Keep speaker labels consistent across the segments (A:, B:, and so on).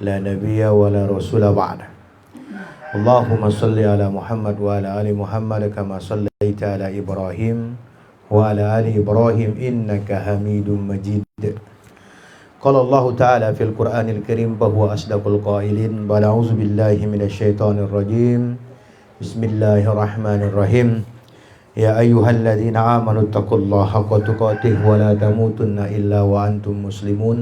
A: لا نبي ولا رسول بعده. اللهم صل على محمد وعلى آل محمد كما صليت على إبراهيم وعلى آل إبراهيم إنك حميد مجيد. قال الله تعالى في القرآن الكريم وهو أصدق القائلين بعد أعوذ بالله من الشيطان الرجيم بسم الله الرحمن الرحيم يا أيها الذين آمنوا اتقوا الله حق تقاته ولا تموتن إلا وأنتم مسلمون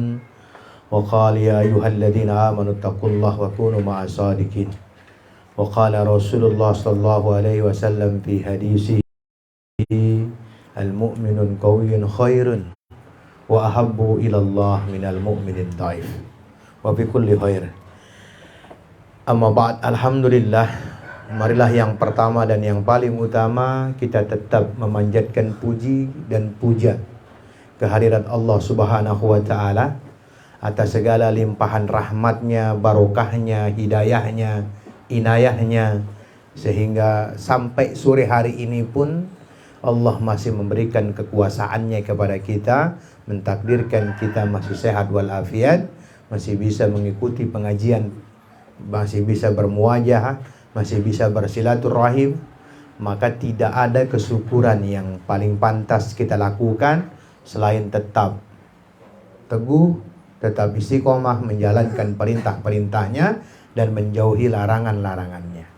A: وقال يا أيها الذين آمنوا اتقوا الله وكونوا مع الصادقين وقال رسول الله صلى الله عليه وسلم في حديثه المؤمن القوي خير وأحب إلى الله من المؤمن الضعيف وفي كل خير. Amma ba'd, alhamdulillah. Marilah yang pertama dan yang paling utama kita tetap memanjatkan puji dan puja kehadirat Allah Subhanahu wa ta'ala atas segala limpahan rahmatnya, barokahnya, hidayahnya, inayahnya, sehingga sampai sore hari ini pun Allah masih memberikan kekuasaannya kepada kita, mentakdirkan kita masih sehat walafiat, masih bisa mengikuti pengajian, masih bisa bermuajah, masih bisa bersilaturahim. Maka tidak ada kesyukuran yang paling pantas kita lakukan selain tetap teguh, tetap istiqomah menjalankan perintah-perintahnya dan menjauhi larangan-larangannya.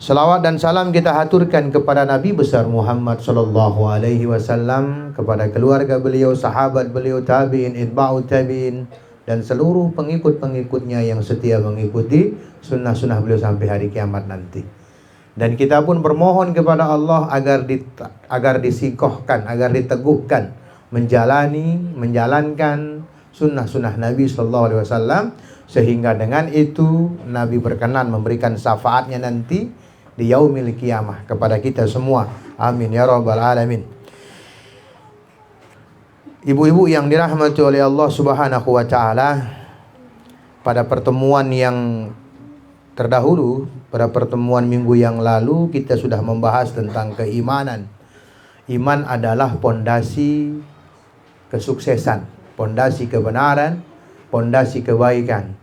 A: Salawat dan salam kita haturkan kepada Nabi besar Muhammad sallallahu alaihi wasallam, kepada keluarga beliau, sahabat beliau, tabi'in, itba'ut tabi'in, dan seluruh pengikut-pengikutnya yang setia mengikuti sunnah-sunnah beliau sampai hari kiamat nanti. Dan kita pun bermohon kepada Allah agar disikohkan, agar diteguhkan menjalankan sunnah-sunnah Nabi sallallahu alaihi wasallam, sehingga dengan itu Nabi berkenan memberikan syafaatnya nanti di yaumil qiyamah kepada kita semua. Amin ya rabbal alamin. Ibu-ibu yang dirahmati oleh Allah Subhanahu wa ta'ala, pada pertemuan yang terdahulu, pada pertemuan minggu yang lalu, kita sudah membahas tentang keimanan. Iman adalah pondasi kesuksesan, pondasi kebenaran, pondasi kebaikan.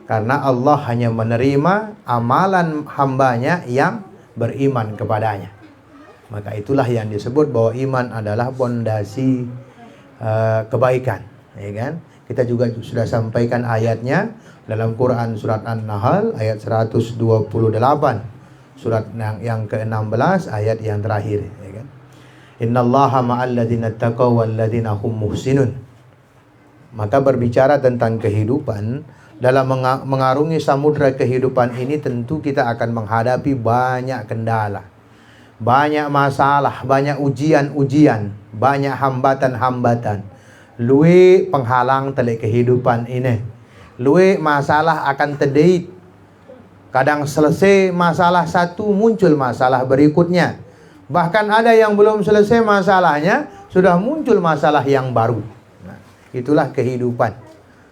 A: Karena Allah hanya menerima amalan hambanya yang beriman kepadanya. Maka itulah yang disebut bahwa iman adalah pondasi kebaikan, ya kan? Kita juga sudah sampaikan ayatnya dalam Quran surat An-Nahl ayat 128, surat yang ke-16 ayat yang terakhir, ya kan? Innallaha ma'al ladzina taqaw wal ladzina hum muhsinun. Maka berbicara tentang kehidupan, dalam mengarungi samudra kehidupan ini tentu kita akan menghadapi banyak kendala, banyak masalah, banyak ujian-ujian, banyak hambatan-hambatan. Luwe penghalang tele kehidupan ini. Luwe masalah akan tedeit. Kadang selesai masalah satu, muncul masalah berikutnya. Bahkan ada yang belum selesai masalahnya, sudah muncul masalah yang baru. Nah, itulah kehidupan.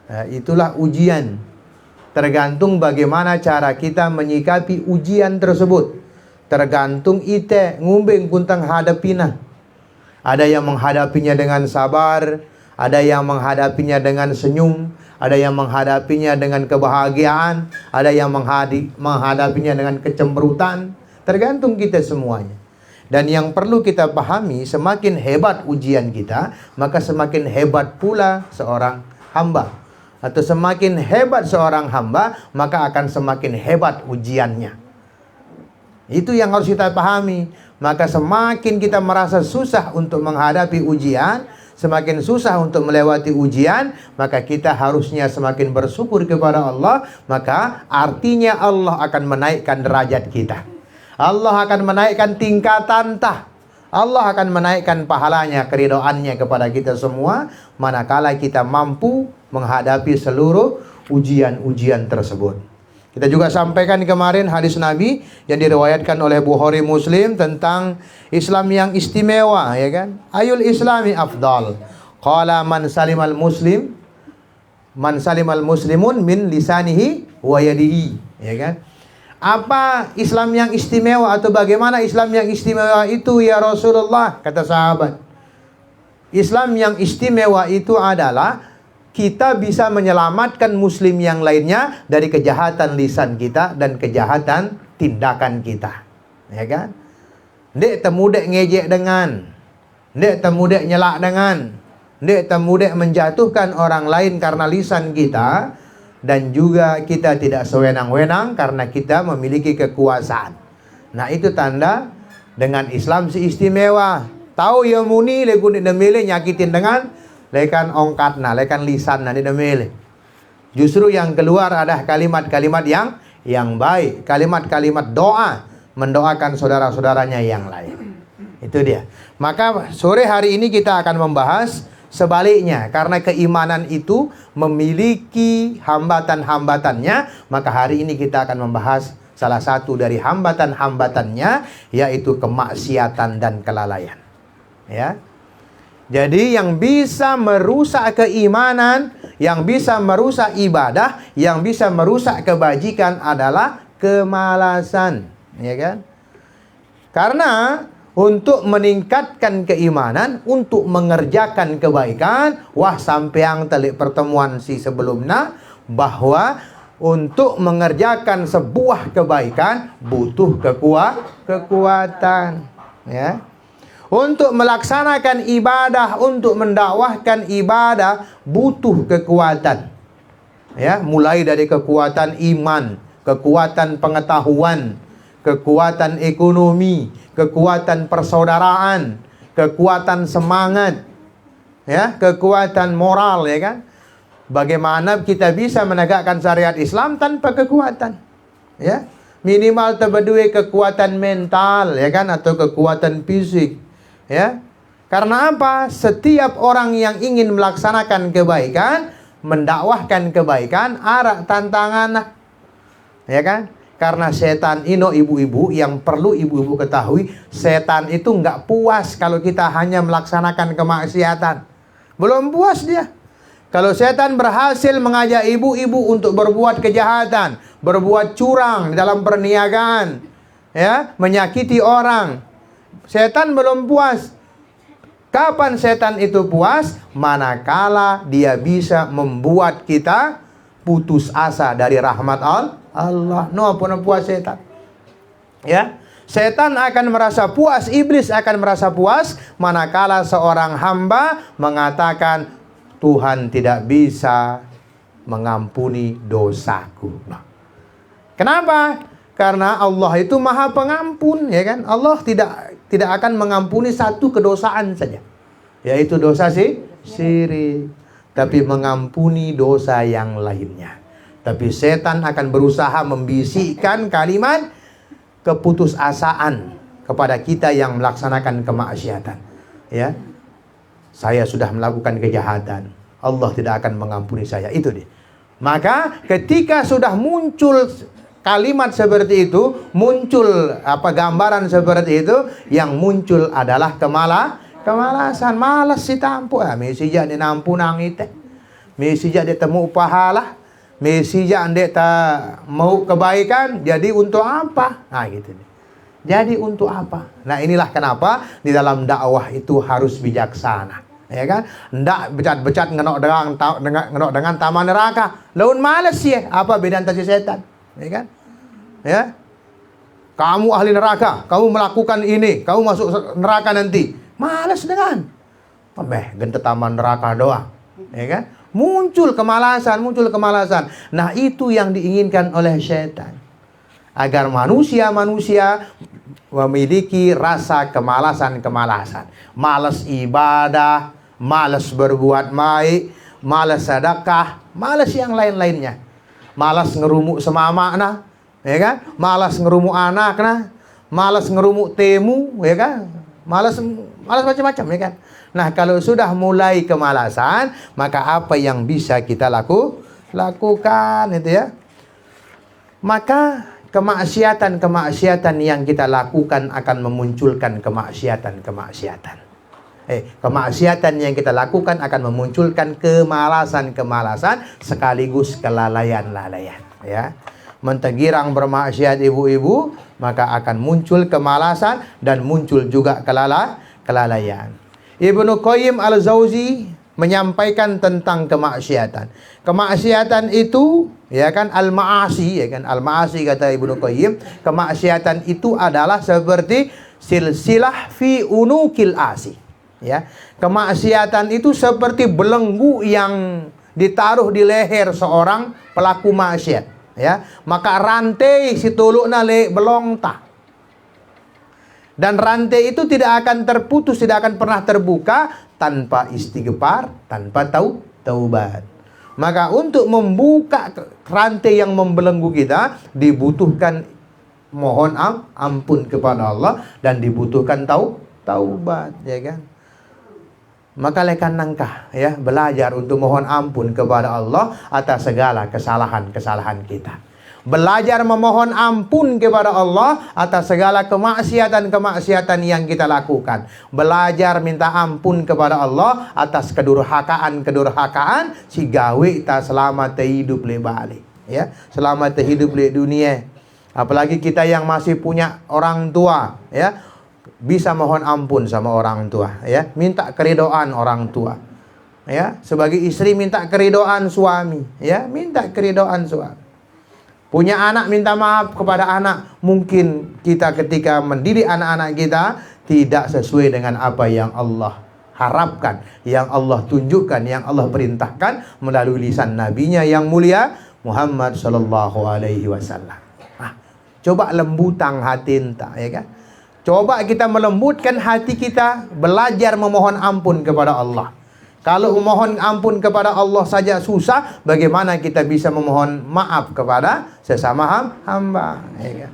A: Nah, itulah ujian. Tergantung bagaimana cara kita menyikapi ujian tersebut. Tergantung ite ngumbing kuntang hadapina. Ada yang menghadapinya dengan sabar, ada yang menghadapinya dengan senyum, ada yang menghadapinya dengan kebahagiaan, ada yang menghadapinya dengan kecemberutan. Tergantung kita semuanya. Dan yang perlu kita pahami, semakin hebat ujian kita, maka semakin hebat pula seorang hamba. Atau semakin hebat seorang hamba, maka akan semakin hebat ujiannya. Itu yang harus kita pahami. Maka semakin kita merasa susah untuk menghadapi ujian, semakin susah untuk melewati ujian, maka kita harusnya semakin bersyukur kepada Allah. Maka artinya Allah akan menaikkan derajat kita. Allah akan menaikkan tingkatan Allah akan menaikkan pahalanya, keridhaannya kepada kita semua, manakala kita mampu menghadapi seluruh ujian-ujian tersebut. Kita juga sampaikan kemarin hadis Nabi yang diriwayatkan oleh Bukhari Muslim tentang Islam yang istimewa, ya kan? Ayul islami afdal. Qala man salimal muslimun min lisanihi wa yadihi, ya kan? Apa Islam yang istimewa atau bagaimana Islam yang istimewa itu ya Rasulullah? Kata sahabat, Islam yang istimewa itu adalah kita bisa menyelamatkan muslim yang lainnya dari kejahatan lisan kita dan kejahatan tindakan kita. Ya kan? Dek temudek ngejek dengan, dek temudek nyelak dengan, dek temudek menjatuhkan orang lain karena lisan kita, dan juga kita tidak sewenang-wenang karena kita memiliki kekuasaan. Nah, itu tanda dengan Islam si istimewa. Tahu ya muni leku ni demele nyakitin dengan lekan ongkatna, lekan lisanna ni demele. Justru yang keluar adalah kalimat-kalimat yang baik, kalimat-kalimat doa, mendoakan saudara-saudaranya yang lain. Itu dia. Maka sore hari ini kita akan membahas sebaliknya, karena keimanan itu memiliki hambatan-hambatannya, maka hari ini kita akan membahas salah satu dari hambatan-hambatannya, yaitu kemaksiatan dan kelalaian. Ya. Jadi yang bisa merusak keimanan, yang bisa merusak ibadah, yang bisa merusak kebajikan adalah kemalasan, ya kan? Karena untuk meningkatkan keimanan, untuk mengerjakan kebaikan, wah sampai yang telik pertemuan si sebelumnya, bahwa untuk mengerjakan sebuah kebaikan butuh kekuatan, ya. Untuk melaksanakan ibadah, untuk mendakwahkan ibadah butuh kekuatan. Ya, mulai dari kekuatan iman, kekuatan pengetahuan, kekuatan ekonomi, kekuatan persaudaraan, kekuatan semangat, ya, kekuatan moral, ya kan? Bagaimana kita bisa menegakkan syariat Islam tanpa kekuatan? Ya, minimal terberdua kekuatan mental, ya kan, atau kekuatan fisik. Ya, karena apa? Setiap orang yang ingin melaksanakan kebaikan, mendakwahkan kebaikan, ada tantangan, ya kan? Karena setan ino ibu-ibu, yang perlu ibu-ibu ketahui, setan itu nggak puas kalau kita hanya melaksanakan kemaksiatan. Belum puas dia. Kalau setan berhasil mengajak ibu-ibu untuk berbuat kejahatan, berbuat curang dalam perniagaan, ya, menyakiti orang, setan belum puas. Kapan setan itu puas? Manakala dia bisa membuat kita putus asa dari rahmat Allah. No pun puas setan. Ya, setan akan merasa puas, iblis akan merasa puas manakala seorang hamba mengatakan Tuhan tidak bisa mengampuni dosaku. Nah, kenapa? Karena Allah itu Maha Pengampun, ya kan? Allah tidak akan mengampuni satu kedosaan saja, yaitu dosa syirik, tapi mengampuni dosa yang lainnya. Tapi setan akan berusaha membisikkan kalimat keputusasaan kepada kita yang melaksanakan kemaksiatan. Ya, saya sudah melakukan kejahatan, Allah tidak akan mengampuni saya. Itu dia. Maka ketika sudah muncul kalimat seperti itu, muncul gambaran seperti itu, yang muncul adalah kemalasan. Malas si tampu. Mesti jadi nampu nang ite. Mesti jadi temu pahala. Mesti jadi tak mau kebaikan. Jadi untuk apa? Nah gitu. Jadi untuk apa? Nah inilah kenapa di dalam dakwah itu harus bijaksana. Ya kan? Ndak becat-becat ngenok dengan taman neraka. Laun malas ya. Apa beda antara si setan? Ya kan? Ya. Kamu ahli neraka, kamu melakukan ini, kamu masuk neraka nanti. Malas dengan. Gentet taman neraka doang. Ya kan? Muncul kemalasan. Nah, itu yang diinginkan oleh setan. Agar manusia memiliki rasa kemalasan. Malas ibadah, malas berbuat baik, malas sedekah, malas yang lain-lainnya. Malas ngerumuk semama nah, ya kan? Malas ngerumuk anak nah, malas ngerumuk temu, ya kan? Malas macam-macam, ya kan? Nah, kalau sudah mulai kemalasan, maka apa yang bisa kita lakukan itu ya? Maka kemaksiatan yang kita lakukan akan memunculkan kemaksiatan. Kemaksiatan yang kita lakukan akan memunculkan kemalasan sekaligus kelalaian, ya. Mentegirang bermaksiat ibu-ibu, maka akan muncul kemalasan dan muncul juga kelalaian. Ibnu Qayyim al-Jauzi menyampaikan tentang kemaksiatan. Kemaksiatan itu ya kan al-ma'asi, ya kan al-ma'asi kata Ibnu Qayyim, kemaksiatan itu adalah seperti silsilah fi unukil asi. Ya, kemaksiatan itu seperti belenggu yang ditaruh di leher seorang pelaku maksiat. Ya, maka rantai si tulukna le belongta. Dan rantai itu tidak akan terputus, tidak akan pernah terbuka tanpa istighfar, tanpa taubat. Maka untuk membuka rantai yang membelenggu kita dibutuhkan mohon ampun kepada Allah dan dibutuhkan taubat, ya kan? Maka lekan nangkah ya belajar untuk mohon ampun kepada Allah atas segala kesalahan-kesalahan kita. Belajar memohon ampun kepada Allah atas segala kemaksiatan-kemaksiatan yang kita lakukan. Belajar minta ampun kepada Allah atas kedurhakaan-kedurhakaan si gawe ta selama hidup le balik ya, selama hidup le dunia. Apalagi kita yang masih punya orang tua ya, bisa mohon ampun sama orang tua ya, minta keridoan orang tua ya. Sebagai istri minta keridoan suami ya, minta keridoan suami. Punya anak minta maaf kepada anak. Mungkin kita ketika mendidik anak-anak kita tidak sesuai dengan apa yang Allah harapkan, yang Allah tunjukkan, yang Allah perintahkan melalui lisan nabinya yang mulia Muhammad sallallahu alaihi wasallam. Coba lembutang hati entah ya kan. Coba kita melembutkan hati kita, belajar memohon ampun kepada Allah. Kalau memohon ampun kepada Allah saja susah, bagaimana kita bisa memohon maaf kepada sesama hamba, ya kan?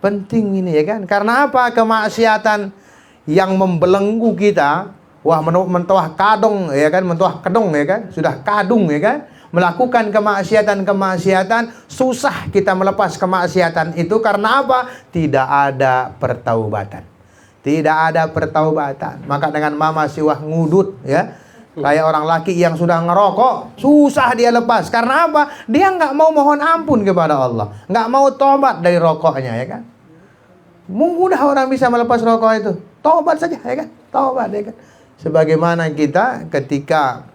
A: Penting ini ya kan. Karena apa? Kemaksiatan yang membelenggu kita, wah mentoah kadung ya kan, mentoah kedung ya kan, sudah kadung ya kan. Melakukan kemaksiatan-kemaksiatan, susah kita melepas kemaksiatan itu karena apa? Tidak ada pertaubatan. Tidak ada pertaubatan. Maka dengan mama siwah ngudut ya, kayak orang laki yang sudah ngerokok, susah dia lepas. Karena apa? Dia nggak mau mohon ampun kepada Allah, nggak mau tobat dari rokoknya ya kan. Mudah orang bisa melepas rokok itu, tobat saja ya kan, tobat ya kan. Sebagaimana kita ketika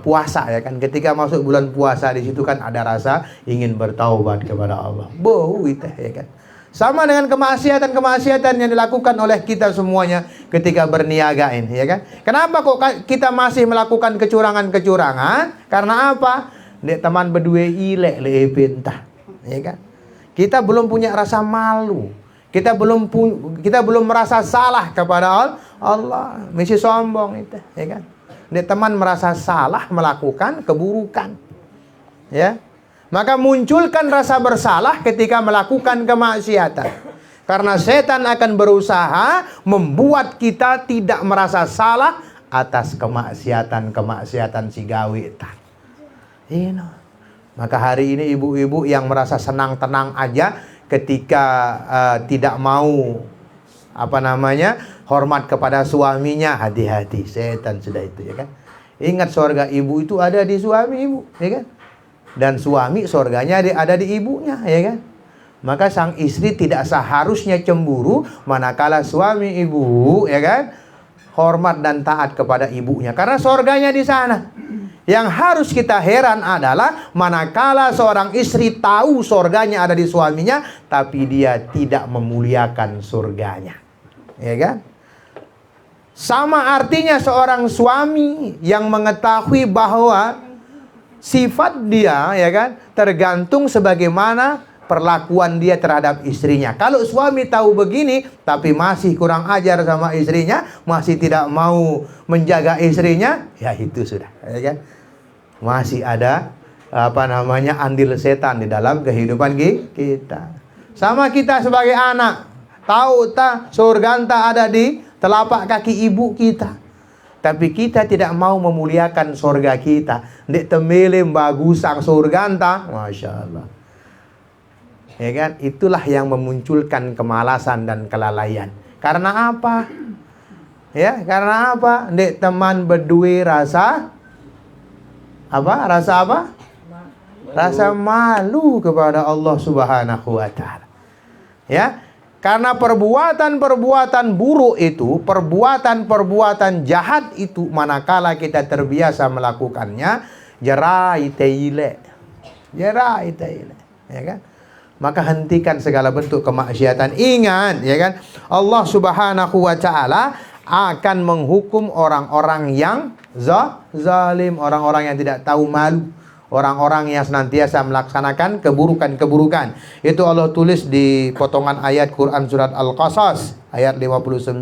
A: puasa ya kan, ketika masuk bulan puasa di situ kan ada rasa ingin bertaubat kepada Allah. Bau itu ya kan. Sama dengan kemaksiatan-kemaksiatan yang dilakukan oleh kita semuanya ketika berniagain, ya kan? Kenapa kok kita masih melakukan kecurangan-kecurangan? Karena apa? Dek teman berdua ilek le pentah, ya kan? Kita belum punya rasa malu. Kita belum merasa salah kepada Allah. Mesti sombong itu, ya kan? Dek teman merasa salah melakukan keburukan, ya. Maka munculkan rasa bersalah ketika melakukan kemaksiatan. Karena setan akan berusaha membuat kita tidak merasa salah atas kemaksiatan-kemaksiatan si gawe. Maka hari ini ibu-ibu yang merasa senang-tenang aja ketika tidak mau hormat kepada suaminya, hati-hati, setan sudah itu ya kan. Ingat surga ibu itu ada di suami ibu, ya kan? Dan suami surganya ada di ibunya, ya kan? Maka sang istri tidak seharusnya cemburu manakala suami ibu, ya kan, hormat dan taat kepada ibunya, karena surganya di sana. Yang harus kita heran adalah manakala seorang istri tahu surganya ada di suaminya, tapi dia tidak memuliakan surganya, ya kan? Sama artinya seorang suami yang mengetahui bahwa sifat dia, ya kan, tergantung sebagaimana perlakuan dia terhadap istrinya. Kalau suami tahu begini, tapi masih kurang ajar sama istrinya, masih tidak mau menjaga istrinya, ya itu sudah, ya kan, masih ada andil setan di dalam kehidupan kita. Sama kita sebagai anak, tahu tak surga ada di telapak kaki ibu kita, tapi kita tidak mau memuliakan surga kita. Dek temele bagusang surga entah, Masya Allah. Ya kan? Itulah yang memunculkan kemalasan dan kelalaian. Karena apa? Ya, karena apa? Dek teman berdua rasa apa? Rasa malu kepada Allah Subhanahu wa taala. Ya. Karena perbuatan-perbuatan buruk itu, perbuatan-perbuatan jahat itu, manakala kita terbiasa melakukannya, jerai teile, ya kan? Maka hentikan segala bentuk kemaksiatan. Ingat, ya kan? Allah Subhanahu wa taala akan menghukum orang-orang yang zalim, orang-orang yang tidak tahu malu, orang-orang yang senantiasa melaksanakan keburukan-keburukan. Itu Allah tulis di potongan ayat Quran surat Al-Qasas ayat 59.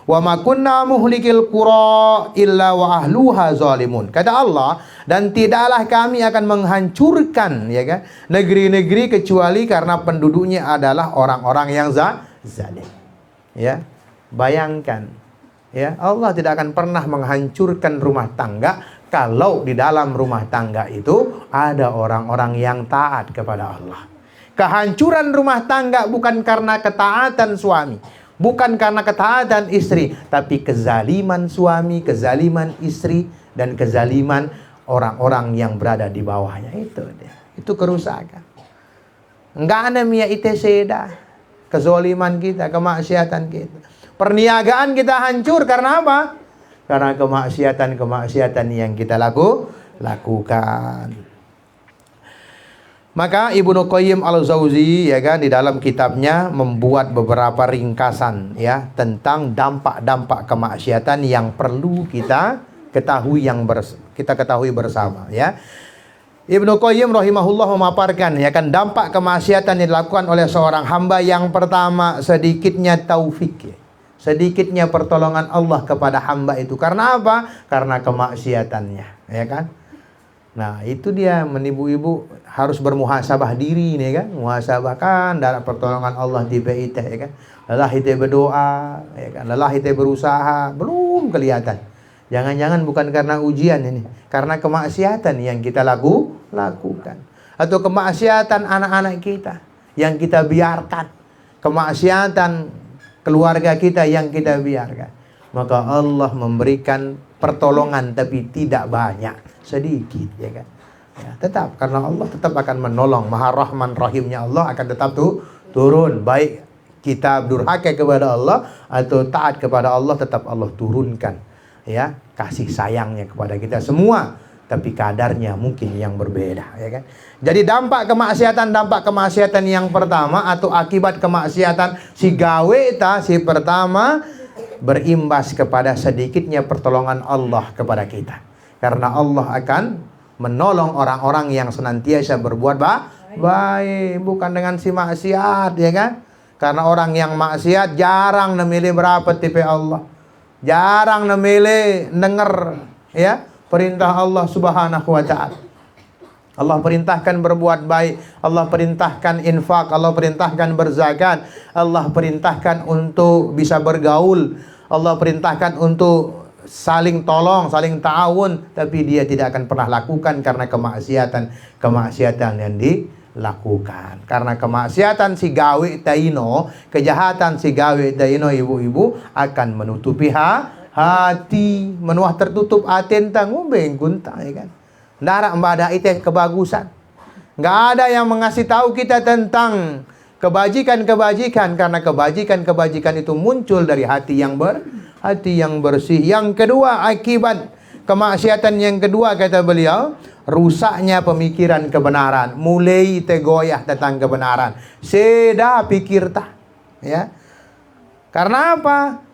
A: Wa ma kunna muhlikil qura illa wa ahluha zalimun. Kata Allah, dan tidaklah kami akan menghancurkan, ya kan, negeri-negeri kecuali karena penduduknya adalah orang-orang yang zalim. Ya. Bayangkan, ya, Allah tidak akan pernah menghancurkan rumah tangga kalau di dalam rumah tangga itu ada orang-orang yang taat kepada Allah. Kehancuran rumah tangga bukan karena ketaatan suami, bukan karena ketaatan istri, tapi kezaliman suami, kezaliman istri, dan kezaliman orang-orang yang berada di bawahnya. Itu dia. Itu kerusakan. Enggak ada mia iteseda. Kezaliman kita, kemaksiatan kita. Perniagaan kita hancur karena apa? Karena kemaksiatan-kemaksiatan yang kita lakukan. Maka Ibnu Qayyim Al-Jauzi, ya kan, di dalam kitabnya membuat beberapa ringkasan, ya, tentang dampak-dampak kemaksiatan yang perlu kita ketahui bersama, ya. Ibnu Qayyim rahimahullah memaparkan, ya kan, dampak kemaksiatan yang dilakukan oleh seorang hamba. Yang pertama, sedikitnya taufik, ya. Sedikitnya pertolongan Allah kepada hamba itu. Karena apa? Karena kemaksiatannya, ya kan? Nah, itu dia, ibu-ibu harus bermuhasabah diri, nih kan? Muhasabah kan dari pertolongan Allah di PIT, ya kan? Lelah kita berdoa, ya kan? Lelah kita berusaha, belum kelihatan. Jangan-jangan bukan karena ujian ini, karena kemaksiatan yang kita lakukan. Atau kemaksiatan anak-anak kita yang kita biarkan. Kemaksiatan keluarga kita yang kita biarkan. Maka Allah memberikan pertolongan tapi tidak banyak, sedikit, ya kan? Ya, tetap karena Allah tetap akan menolong. Maha Rahman Rahimnya Allah akan tetap turun. Baik kita durhaka kepada Allah atau taat kepada Allah, tetap Allah turunkan, ya, kasih sayangnya kepada kita semua. Tapi kadarnya mungkin yang berbeda, ya kan? Jadi dampak kemaksiatan yang pertama atau akibat kemaksiatan si pertama berimbas kepada sedikitnya pertolongan Allah kepada kita. Karena Allah akan menolong orang-orang yang senantiasa berbuat baik, bukan dengan si maksiat, ya kan? Karena orang yang maksiat jarang nemilih berapa tipe Allah. Jarang nemilih denger, ya, perintah Allah Subhanahu wa ta'ala. Allah perintahkan berbuat baik, Allah perintahkan infak, Allah perintahkan berzakat, Allah perintahkan untuk bisa bergaul, Allah perintahkan untuk saling tolong, saling ta'awun, tapi dia tidak akan pernah lakukan karena kemaksiatan yang dilakukan. Karena kemaksiatan si gawe taino, kejahatan si gawe taino, ibu-ibu, akan menutupi hati, menuah tertutup hati tentang umbeng gunta, ya kan? Ndak ada itu kebagusan. Nggak ada yang mengasih tahu kita tentang kebajikan-kebajikan, karena kebajikan-kebajikan itu muncul dari hati yang bersih. Yang kedua, akibat kemaksiatan yang kedua, kata beliau, rusaknya pemikiran kebenaran. Mulai goyah tentang kebenaran. Seda pikir tak, ya. Karena apa?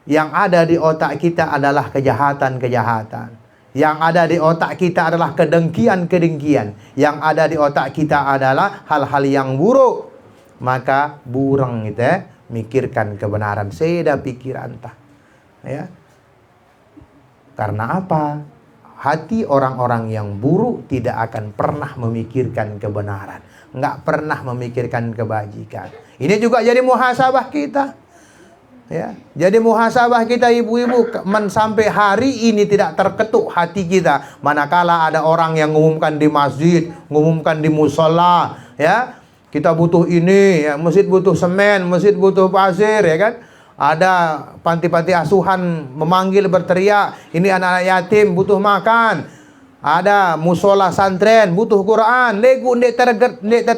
A: Yang ada di otak kita adalah kejahatan-kejahatan. Yang ada di otak kita adalah kedengkian-kedengkian. Yang ada di otak kita adalah hal-hal yang buruk. Maka burang itu, mikirkan kebenaran. Seda pikiran tak, ya. Karena apa? Hati orang-orang yang buruk tidak akan pernah memikirkan kebenaran. Nggak pernah memikirkan kebajikan. Ini juga jadi muhasabah kita. Ya, jadi muhasabah kita ibu-ibu, sampai hari ini tidak terketuk hati kita. Manakala ada orang yang mengumumkan di masjid, mengumumkan di musola, ya, kita butuh ini, ya, masjid butuh semen, masjid butuh pasir, ya kan? Ada panti-panti asuhan memanggil berteriak, ini anak-anak yatim butuh makan. Ada musola santren butuh Quran, legu ndek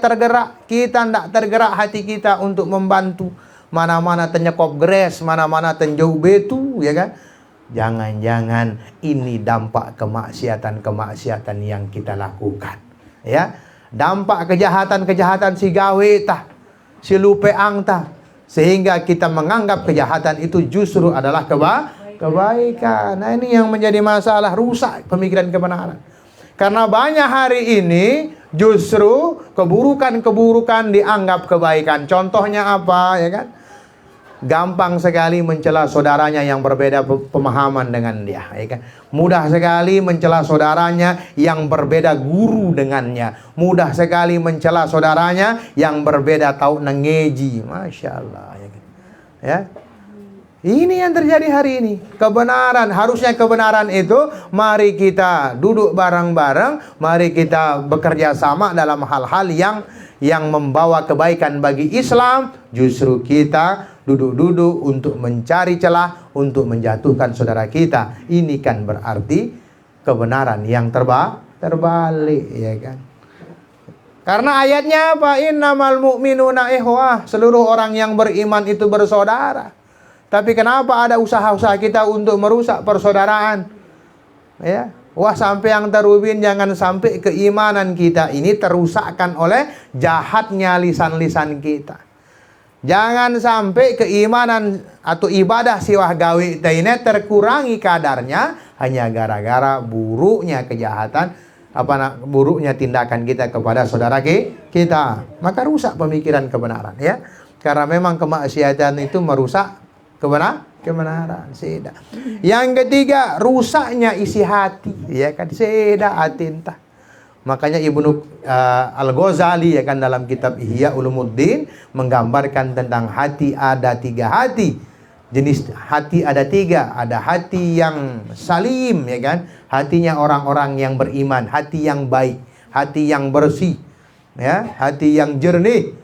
A: tergerak, kita ndak tergerak hati kita untuk membantu. Mana-mana tenyekop gres, mana-mana tenjauh betu, ya kan? Jangan-jangan ini dampak kemaksiatan-kemaksiatan yang kita lakukan. Ya, dampak kejahatan-kejahatan si gawe tah, si lupeang tah, sehingga kita menganggap kejahatan itu justru adalah kebaikan. Nah, ini yang menjadi masalah, rusak pemikiran kebenaran. Karena banyak hari ini justru keburukan-keburukan dianggap kebaikan. Contohnya apa, ya kan? Gampang sekali mencela saudaranya yang berbeda pemahaman dengan dia, ya kan? Mudah sekali mencela saudaranya yang berbeda guru dengannya. Mudah sekali mencela saudaranya yang berbeda tahu nengeji. Masya Allah, ya kan? Ya. Ini yang terjadi hari ini. Kebenaran, harusnya kebenaran itu mari kita duduk bareng-bareng, mari kita bekerja sama dalam hal-hal yang membawa kebaikan bagi Islam. Justru kita duduk-duduk untuk mencari celah, untuk menjatuhkan saudara kita. Ini kan berarti kebenaran yang terbalik, ya kan? Karena ayatnya apa? Innamal mu'minuna ikhwah. Seluruh orang yang beriman itu bersaudara. Tapi kenapa ada usaha-usaha kita untuk merusak persaudaraan? Ya, wah, sampai yang terubin, jangan sampai keimanan kita ini terusakkan oleh jahatnya lisan-lisan kita. Jangan sampai keimanan atau ibadah siwah gawe ini terkurangi kadarnya hanya gara-gara buruknya kejahatan, buruknya tindakan kita kepada saudara kita. Maka rusak pemikiran kebenaran, ya. Karena memang kemaksiatan itu merusak kebenaran. Seda. Yang ketiga, rusaknya isi hati, ya kan? Seda atintah. Makanya Ibnu Al-Ghazali, ya kan, dalam kitab Ihya Ulumuddin menggambarkan tentang hati. Ada 3 hati. Jenis hati ada 3. Ada hati yang salim, ya kan? Hatinya orang-orang yang beriman, hati yang baik, hati yang bersih, ya, hati yang jernih.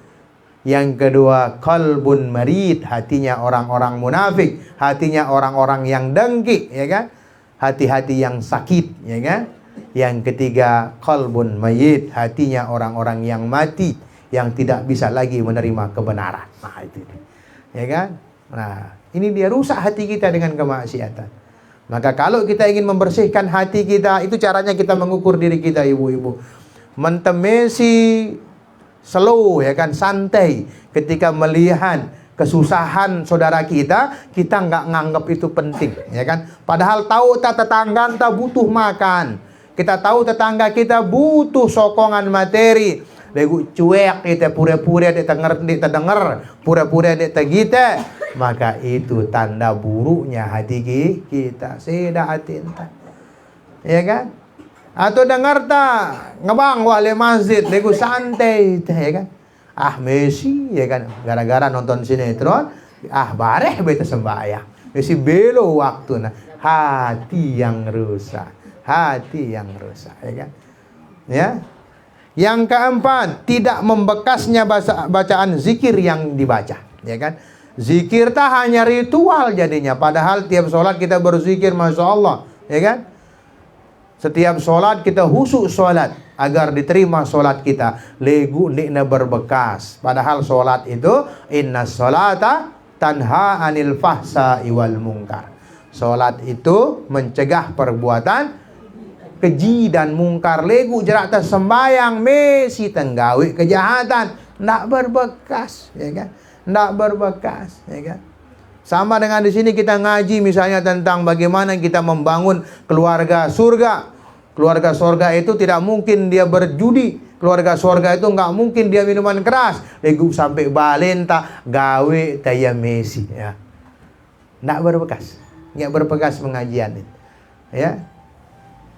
A: Yang kedua, qalbun marid, hatinya orang-orang munafik, hatinya orang-orang yang dengki, ya kan? Hati-hati yang sakit, ya kan? Yang ketiga, qalbun mayyit, hatinya orang-orang yang mati, yang tidak bisa lagi menerima kebenaran. Nah, itu, ya kan? Nah, ini dia rusak hati kita dengan kemaksiatan. Maka kalau kita ingin membersihkan hati kita, itu caranya kita mengukur diri kita, ibu-ibu. Mentemesi slow, ya kan, santai ketika melihat kesusahan saudara kita nggak nganggap itu penting, ya kan. Padahal tahu tetangga kita butuh makan, kita tahu tetangga kita butuh sokongan materi, begu cuek kita pura-pura kita dengar, pura-pura kita kita, maka itu tanda buruknya hati kita. Seda hati entah, ya kan. Atau dengar tak ngebang wale masjid, legu santai, ya kan? Ah Messi, ya kan? Gara-gara nonton sinetron, bareh beta sembahyang. Messi belo waktu nah, hati yang rusak, ya kan? Ya. Yang keempat, tidak membekasnya bacaan zikir yang dibaca, ya kan? Zikir tak hanya ritual jadinya, padahal tiap sholat kita berzikir, masya Allah, ya kan? Setiap sholat kita khusyuk sholat agar diterima sholat kita. Legu nikna berbekas. Padahal sholat itu inna sholata tanha anil fahsa iwal mungkar. Sholat itu mencegah perbuatan keji dan mungkar. Legu jerak tersembayang mesi tenggawi kejahatan. Ndak berbekas, ya kan? Ndak berbekas, ya kan? Sama dengan di sini kita ngaji misalnya tentang bagaimana kita membangun keluarga surga. Keluarga surga itu tidak mungkin dia berjudi. Keluarga surga itu nggak mungkin dia minuman keras. Legu sampai balenta gawe taya mesi, ya. Nggak berbekas. Nggak berbekas pengajian itu, ya.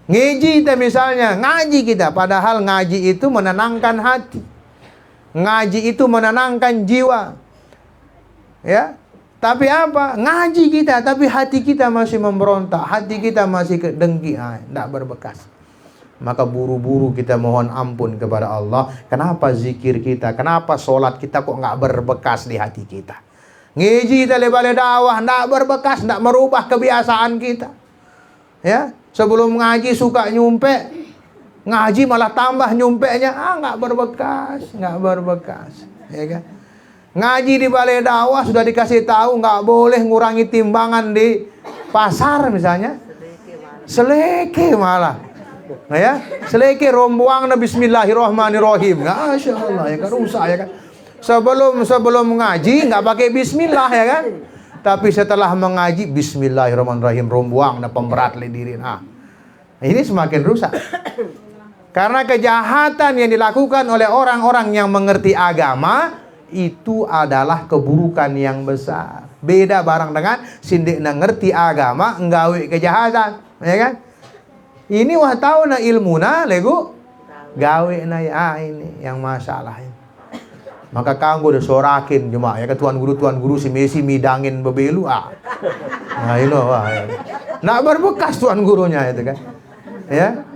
A: Ngaji kita misalnya, ngaji kita. Padahal ngaji itu menenangkan hati. Ngaji itu menenangkan jiwa, ya. Tapi apa? Ngaji kita, tapi hati kita masih memberontak, hati kita masih dengki, tidak berbekas. Maka buru-buru kita mohon ampun kepada Allah. Kenapa zikir kita, kenapa sholat kita kok nggak berbekas di hati kita? Ngaji kita lebar dakwah, tidak berbekas, tidak merubah kebiasaan kita. Ya, Sebelum ngaji suka nyumpek, ngaji malah tambah nyumpeknya. Nggak berbekas, nggak berbekas, ya kan? Ngaji di balai dakwah sudah dikasih tahu nggak boleh ngurangi timbangan di pasar misalnya. Seleke malah, ya, seleke rombongan Bismillahirrahmanirrahim. Masya Allah, ya kan, rusak ya kan. Sebelum ngaji nggak pakai Bismillah ya kan. Tapi setelah mengaji Bismillahirrahmanirrahim, rombongan pemberat diri. Nah, ini semakin rusak. Karena kejahatan yang dilakukan oleh orang-orang yang mengerti agama itu adalah keburukan yang besar. Beda barang dengan sindik ngerti agama nggawe kejahatan, ya kan? Ini wah tahu na ilmuna lego gawe na ya, ini yang masalahnya. Maka kanggo disorakin cuma ya tuan guru si Messi midangin bebelu Nah ini wah. Ya. Nak berbekas tuan gurunya itu kan. Ya.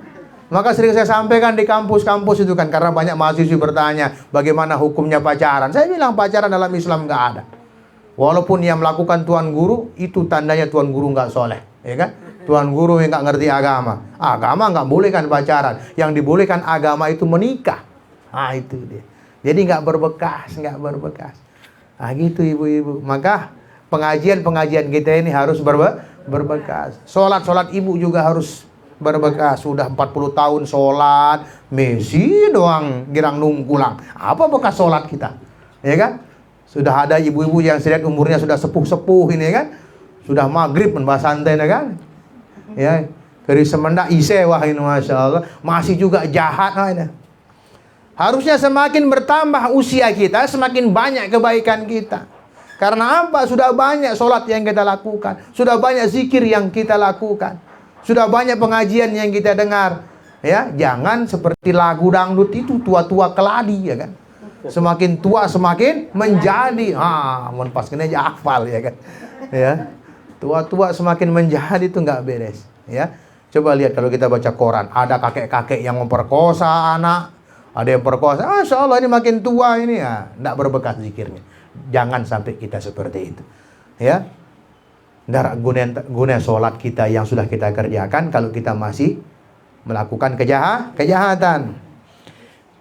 A: Maka sering saya sampaikan di kampus-kampus itu kan, karena banyak mahasiswa bertanya bagaimana hukumnya pacaran. Saya bilang pacaran dalam Islam nggak ada. Walaupun yang melakukan tuan guru itu tandanya tuan guru nggak soleh, ya kan? Tuan guru yang nggak ngerti agama. Agama nggak bolehkan pacaran. Yang dibolehkan agama itu menikah. Ah itu dia. Jadi nggak berbekas, nggak berbekas. Ah gitu ibu-ibu. Maka pengajian kita ini harus berbekas. Sholat ibu juga harus berbekas. Sudah 40 tahun sholat, Messi doang girang nunggulang. Apa bekas sholat kita? Ya kan? Sudah ada ibu-ibu yang saya lihat umurnya sudah sepuh-sepuh ini ya kan? Sudah maghrib membahas santai ya kan? Ya, dari semendak ise wah ini Masya Allah. Masih juga jahat ini. Harusnya semakin bertambah usia kita, semakin banyak kebaikan kita. Karena apa? Sudah banyak sholat yang kita lakukan, sudah banyak zikir yang kita lakukan, sudah banyak pengajian yang kita dengar. Ya, jangan seperti lagu dangdut itu tua-tua keladi ya kan. Semakin tua semakin menjadi. Pas kena aja hafal ya kan. Ya. Tua-tua semakin menjadi itu nggak beres. Ya. Coba lihat kalau kita baca koran, ada kakek-kakek yang memperkosa anak, ada yang perkosa. Masya Allah ini makin tua ini ya, nggak berbekas zikirnya. Jangan sampai kita seperti itu. Ya. Nggak guna sholat kita yang sudah kita kerjakan kalau kita masih melakukan kejahatan.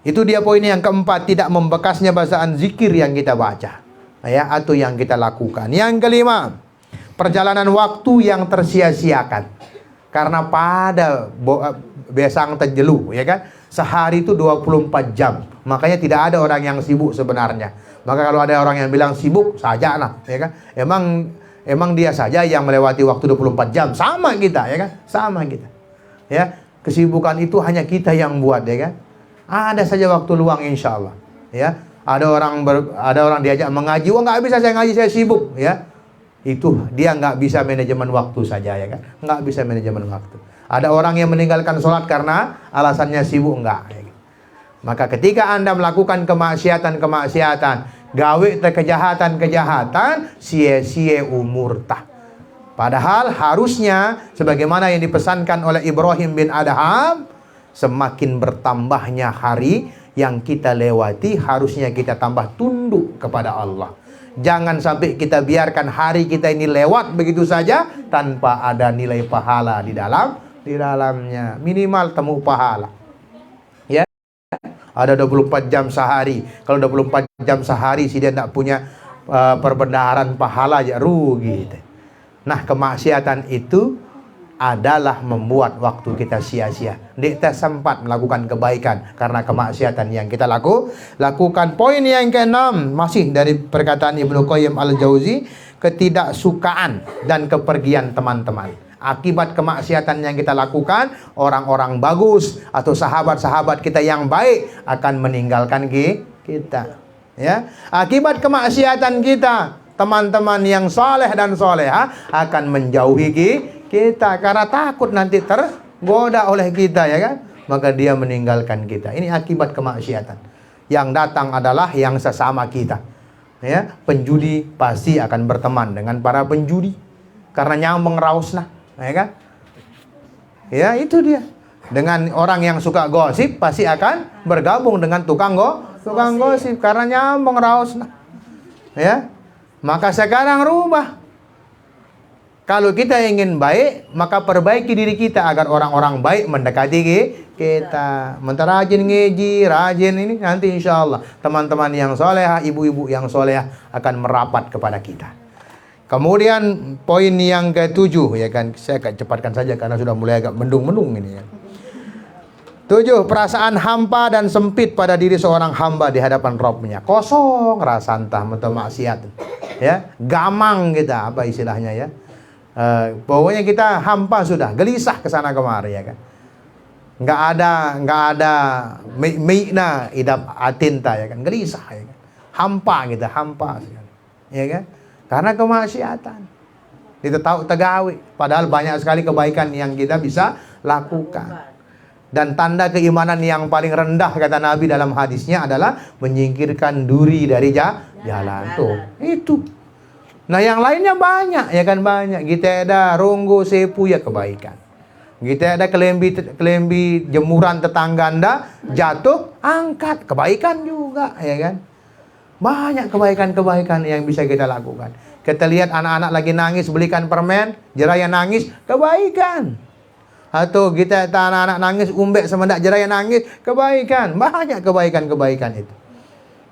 A: Itu dia poin yang keempat, tidak membekasnya bacaan zikir yang kita baca, ya, atau yang kita lakukan. Yang kelima, perjalanan waktu yang tersia-siakan. Karena pada besang tenjelu, ya kan, sehari itu 24 jam. Makanya tidak ada orang yang sibuk sebenarnya. Maka kalau ada orang yang bilang sibuk, saja lah, ya kan. Emang dia saja yang melewati waktu 24 jam. Sama kita, ya kan? Sama kita. Ya, kesibukan itu hanya kita yang buat, ya kan? Ada saja waktu luang insya Allah. Ya, ada orang diajak mengaji, nggak bisa saya ngaji, saya sibuk. Ya, itu dia nggak bisa manajemen waktu saja ya kan, nggak bisa manajemen waktu. Ada orang yang meninggalkan sholat karena alasannya sibuk nggak. Ya. Maka ketika Anda melakukan kemaksiatan, gawe kejahatan, sia-sia umur tah. Padahal harusnya sebagaimana yang dipesankan oleh Ibrahim bin Adham, semakin bertambahnya hari yang kita lewati, harusnya kita tambah tunduk kepada Allah. Jangan sampai kita biarkan hari kita ini lewat begitu saja tanpa ada nilai pahala di dalamnya. Minimal temu pahala. Ya. Ada 24 jam sehari. Kalau 24 jam sehari sih dia tidak punya perbendaharaan pahala ya rugi. Nah, kemaksiatan itu adalah membuat waktu kita sia-sia. Kita sempat melakukan kebaikan karena kemaksiatan yang kita lakukan. Poin yang keenam, masih dari perkataan Ibnu Qayyim al-Jauzi, ketidaksukaan dan kepergian teman-teman. Akibat kemaksiatan yang kita lakukan, orang-orang bagus atau sahabat-sahabat kita yang baik akan meninggalkan kita. Ya, akibat kemaksiatan kita, teman-teman yang saleh dan soleha akan menjauhi kita karena takut nanti tergoda oleh kita ya kan, maka dia meninggalkan kita. Ini akibat kemaksiatan. Yang datang adalah yang sesama kita. Ya, penjudi pasti akan berteman dengan para penjudi karena nyambung rausna, ya kan? Ya, itu dia. Dengan orang yang suka gosip pasti akan bergabung dengan tukang gosip karena nyambung rausna. Ya. Maka sekarang rubah. Kalau kita ingin baik, maka perbaiki diri kita agar orang-orang baik mendekati kita. Mentara rajin ngeji, rajin ini, nanti insya Allah teman-teman yang solehah, ibu-ibu yang solehah akan merapat kepada kita. Kemudian poin yang ke-7, ya kan, saya akan cepatkan saja karena sudah mulai agak mendung-mendung ini ya. 7, perasaan hampa dan sempit pada diri seorang hamba di hadapan Rabb-nya. Kosong rasa entah atau maksiat. Ya, gamang kita, apa istilahnya ya. Pokoknya kita hampa sudah, gelisah ke sana kemari ya kan. Nggak ada mi'na idap atinta ya kan, gelisah ya kan. Hampa kita, hampa ya kan. Karena kemaksiatan. Kita tahu tegawi, padahal banyak sekali kebaikan yang kita bisa lakukan. Dan tanda keimanan yang paling rendah kata Nabi dalam hadisnya adalah menyingkirkan duri dari jalan tuh. Itu. Nah yang lainnya banyak ya kan, banyak. Kita ada ronggo sepu ya kebaikan. Kita ada kelembi jemuran tetangga Anda jatuh, angkat, kebaikan juga ya kan. Banyak kebaikan-kebaikan yang bisa kita lakukan. Kita lihat anak-anak lagi nangis, belikan permen, jeraya nangis, kebaikan. Atau kita anak-anak nangis, umbek semendak jeraya nangis, kebaikan. Banyak kebaikan-kebaikan itu.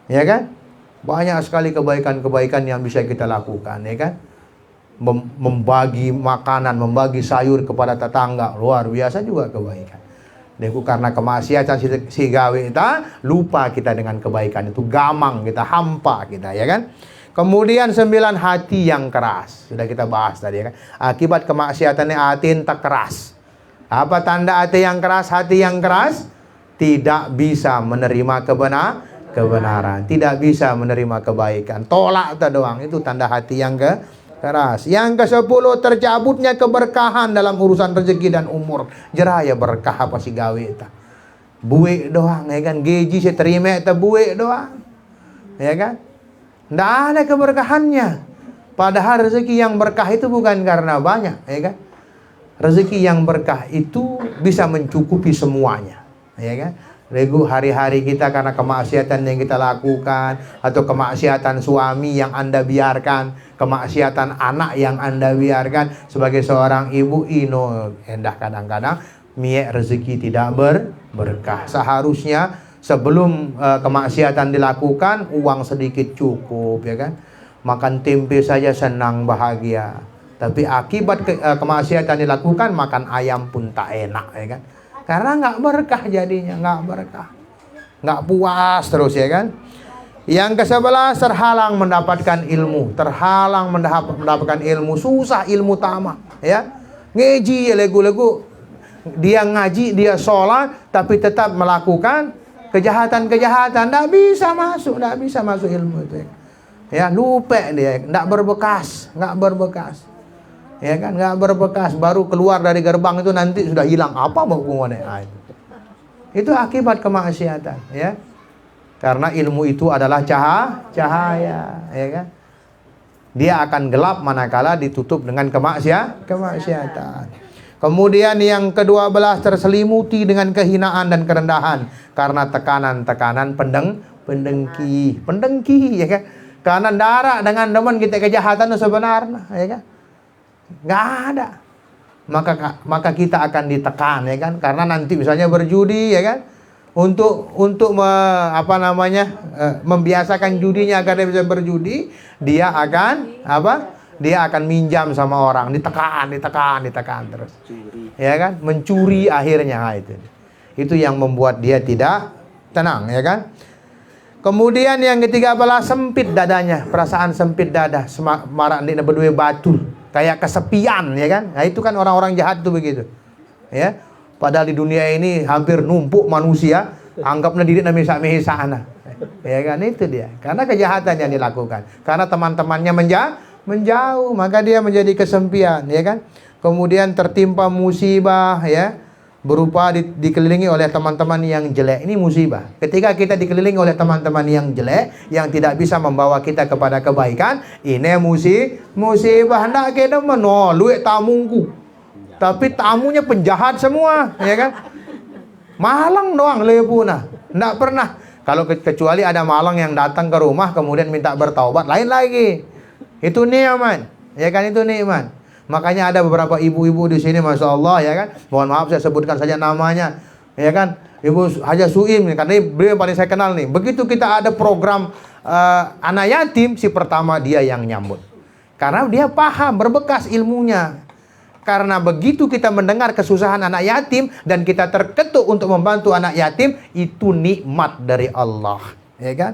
A: Ya kan? Banyak sekali kebaikan-kebaikan yang bisa kita lakukan, ya kan? Membagi makanan, membagi sayur kepada tetangga, luar biasa juga kebaikan. Deku karena kemaksiatan si gawe kita, lupa kita dengan kebaikan itu, gamang kita, hampa kita, ya kan? Kemudian 9, hati yang keras. Sudah kita bahas tadi, ya kan? Akibat kemaksiatannya hati tak keras. Apa tanda hati yang keras? Hati yang keras tidak bisa menerima kebenaran, tidak bisa menerima kebaikan, tolak itu doang. Itu tanda hati yang keras. Yang ke-10, tercabutnya keberkahan dalam urusan rezeki dan umur. Jeraya berkah apa sih gawe ta? Buik doang ya kan, gaji saya terima ta buik doang. Ya kan? Nggak ada keberkahannya. Padahal rezeki yang berkah itu bukan karena banyak, ya kan? Rezeki yang berkah itu bisa mencukupi semuanya, ya kan? Regu hari-hari kita karena kemaksiatan yang kita lakukan, atau kemaksiatan suami yang Anda biarkan, kemaksiatan anak yang Anda biarkan, sebagai seorang ibu ino endah kadang-kadang miek rezeki tidak berkah. Seharusnya sebelum kemaksiatan dilakukan, uang sedikit cukup, ya kan? Makan tempe saja senang bahagia. Tapi akibat kemaksiatan dilakukan, makan ayam pun tak enak, ya kan? Karena nggak berkah jadinya, nggak berkah, nggak puas terus, ya kan? Yang ke-11, terhalang mendapatkan ilmu, terhalang mendapatkan ilmu, susah ilmu tamat, ya. Ngeji ya legu-legu, dia ngaji, dia sholat, tapi tetap melakukan kejahatan-kejahatan, nggak bisa masuk ilmu itu, ya. Lupa dia, nggak berbekas, ya kan, nggak berbekas. Baru keluar dari gerbang itu nanti sudah hilang apa hukumannya. Itu akibat kemaksiatan, ya. Karena ilmu itu adalah cahaya, ya kan. Dia akan gelap manakala ditutup dengan kemaksiatan. Kemudian yang ke-12, terselimuti dengan kehinaan dan kerendahan karena tekanan-tekanan pendengki, ya kan. Karena darah dengan teman kita kejahatan itu sebenarnya, ya kan. Nggak ada, maka kita akan ditekan, ya kan, karena nanti misalnya berjudi, ya kan, untuk membiasakan judinya agar dia bisa berjudi, dia akan minjam sama orang, ditekan terus, ya kan, mencuri akhirnya. Itu yang membuat dia tidak tenang, ya kan. Kemudian yang ke-13, sempit dadanya, perasaan sempit dada, marak di berdua batul, kayak kesepian, ya kan. Nah itu kan orang-orang jahat tuh begitu, ya. Padahal di dunia ini hampir numpuk manusia, anggapnya diri namanya sana, ya kan. Itu dia, karena kejahatan yang dilakukan, karena teman-temannya menjauh, maka dia menjadi kesepian, ya kan. Kemudian tertimpa musibah, ya, berupa dikelilingi oleh teman-teman yang jelek. Ini musibah. Ketika kita dikelilingi oleh teman-teman yang jelek, yang tidak bisa membawa kita kepada kebaikan, ini musibah. Hendak kita menolak tamuku, tapi tamunya penjahat semua, ya kan. Malang doang lepuna, hendak pernah. Kalau kecuali ada malang yang datang ke rumah kemudian minta bertaubat, lain lagi. Itu nikmat, ya kan, itu nikmat. Makanya ada beberapa ibu-ibu di sini, masya Allah ya kan. Mohon maaf saya sebutkan saja namanya, ya kan. Ibu Haja Suim, karena beliau yang paling saya kenal nih. Begitu kita ada program anak yatim, si pertama dia yang nyambut. Karena dia paham, berbekas ilmunya. Karena begitu kita mendengar kesusahan anak yatim dan kita terketuk untuk membantu anak yatim, itu nikmat dari Allah, ya kan?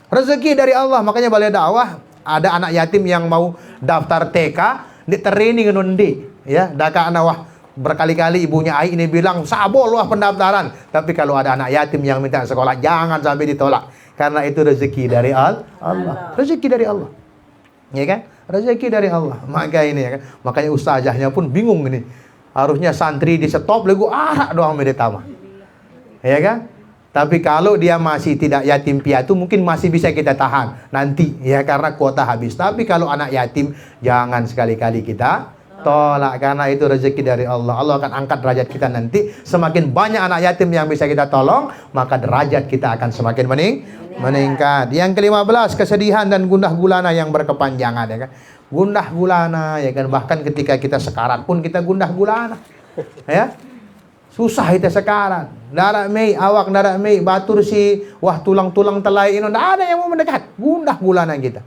A: Rezeki dari Allah. Makanya balai dakwah ada anak yatim yang mau daftar TK, di training nundi, ya, daka anak wah berkali-kali ibunya Ai ini bilang sabol wah pendaftaran. Tapi kalau ada anak yatim yang minta sekolah, jangan sampai ditolak, karena itu rezeki dari Allah. Rezeki dari Allah, ya kan? Rezeki dari Allah. Maka ini ya kan, makanya ustazahnya pun bingung ini. Harusnya santri di stop lagu doang meditama, ya kan? Tapi kalau dia masih tidak yatim piatu, mungkin masih bisa kita tahan nanti, ya, karena kuota habis. Tapi kalau anak yatim, jangan sekali-kali kita tolak, karena itu rezeki dari Allah. Allah akan angkat derajat kita nanti. Semakin banyak anak yatim yang bisa kita tolong, maka derajat kita akan semakin meningkat. Yang ke-15, kesedihan dan gundah gulana yang berkepanjangan, ya kan. Gundah gulana, ya kan. Bahkan ketika kita sekarat pun kita gundah gulana, ya. Susah kita sekarang. Darah mei, awak darah mei, batur si, wah tulang-tulang telai ini, tidak ada yang mau mendekat. Gundah gulana kita.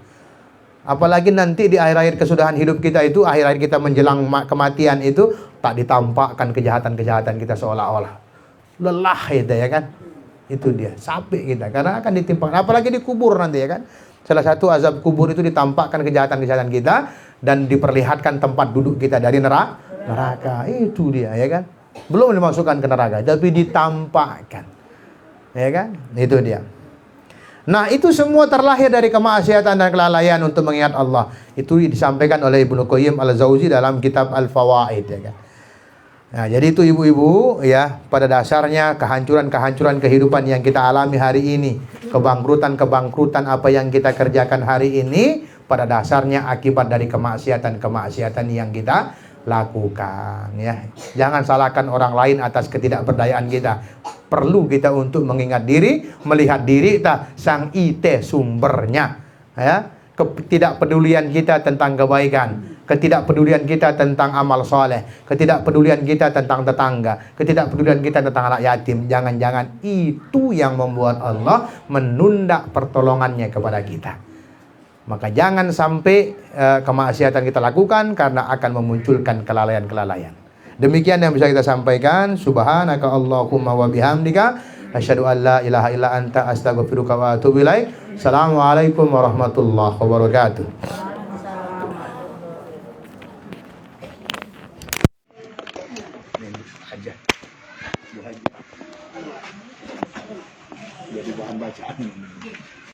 A: Apalagi nanti di akhir-akhir kesudahan hidup kita itu, akhir-akhir kita menjelang kematian itu, tak ditampakkan kejahatan-kejahatan kita seolah-olah. Lelah kita, ya kan. Itu dia, capek kita. Karena akan ditimpakan. Apalagi di kubur nanti, ya kan. Salah satu azab kubur itu ditampakkan kejahatan-kejahatan kita dan diperlihatkan tempat duduk kita dari neraka. Itu dia, ya kan. Belum dimasukkan ke neraka, tapi ditampakkan, ya kan? Itu dia. Nah, itu semua terlahir dari kemaksiatan dan kelalaian untuk mengingat Allah. Itu disampaikan oleh Ibnu Qayyim Al-Jauzi dalam kitab Al-Fawaid, ya kan? Nah, jadi itu ibu-ibu, ya, pada dasarnya kehancuran-kehancuran kehidupan yang kita alami hari ini, kebangkrutan-kebangkrutan apa yang kita kerjakan hari ini, pada dasarnya akibat dari kemaksiatan-kemaksiatan yang kita lakukan, ya. Jangan salahkan orang lain atas ketidakberdayaan kita. Perlu kita untuk mengingat diri, melihat diri sang IT sumbernya, ya. Ketidakpedulian kita tentang kebaikan, ketidakpedulian kita tentang amal soleh, ketidakpedulian kita tentang tetangga, ketidakpedulian kita tentang anak yatim. Jangan-jangan itu yang membuat Allah menunda pertolongannya kepada kita. Maka jangan sampai kemaksiatan kita lakukan karena akan memunculkan kelalaian-kelalaian. Demikian yang bisa kita sampaikan. Subhanaka Allahumma wa bihamdika asyhadu an la ilaha illa anta astaghfiruka wa atubu ilaik. Assalamualaikum warahmatullahi wabarakatuh. Jadi bahan bacaan.